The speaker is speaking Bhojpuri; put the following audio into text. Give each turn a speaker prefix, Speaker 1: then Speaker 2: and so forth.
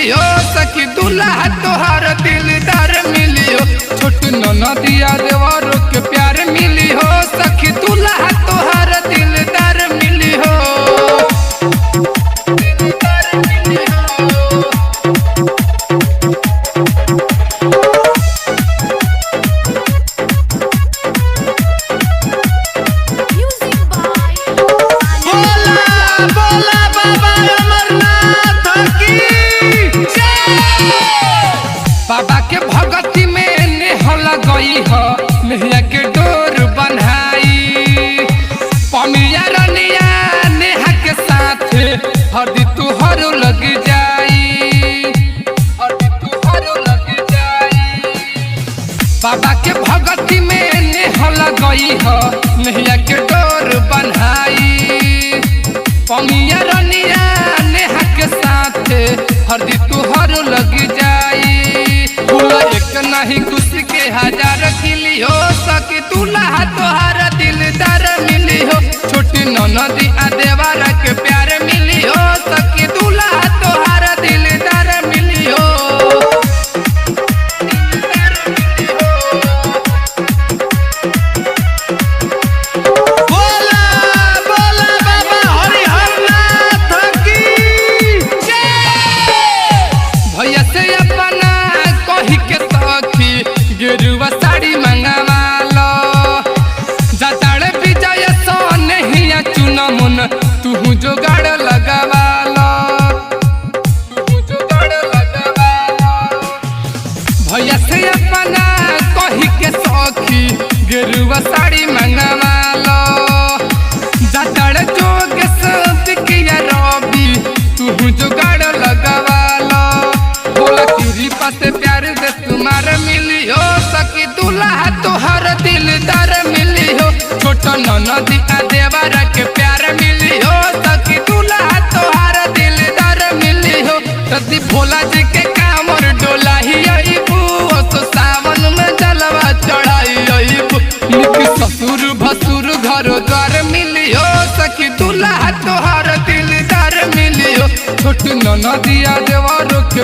Speaker 1: मिलियो सखी दूल्हा तोहार दिलदार मिलियो छोट ननदिया देवरो के प्यार मिलियो सखी दूल्हा तोहार दिलदार मिलियो बाबा के भगती में नेहल गई हो नैया के डोर बन्हाई पमिया रनिया नेहा के साथ हरदी तुहर लग जाई हरदी तुहर लग जाई बाबा के भगती में नेहल गई हो नैया के डोर बन्हाई पमिया रनिया नेहा के साथ हरदी तुहर लग जाई एक नहीं खुशी के हजार खिली हो सके दूल्हा तोहार दिलदार मिली हो छोटी ननदी देवारा के प्यार मिली हो सके दूल्हा तोहार दिलदार मिली हो बोला बोला बाबा हरिहर नाथ की भैया से अपना कही के गेरुआ साड़ी मंगावा लो जाताड़ विजय सोने हिया चुना मुन तू जोगाड़ लगावा लो तू जोगाड़ लगावा लो भैया से अपना कही के सखी गेरुआ साड़ी मंगावा लो जाताड़ जोग संतिकिया रवि तू जोगाड़ लगावा लो बोला कृपा से प्यार दे तुम्हार मिलियो सखी दूल्हा तोहर दिलदार मिलियो छोट ननदी देवारा के प्यार मिलियो सखी दूल्हा तोहर दिलदार मिलियो सती भोला जी के कामर डोला ही अइबू तो सावन में जलवा चढ़ाई अइबू निक ससुर भसुर घर द्वार मिलियो सखी दूल्हा तोहर दिलदार मिलियो छोट ननदी देवारो के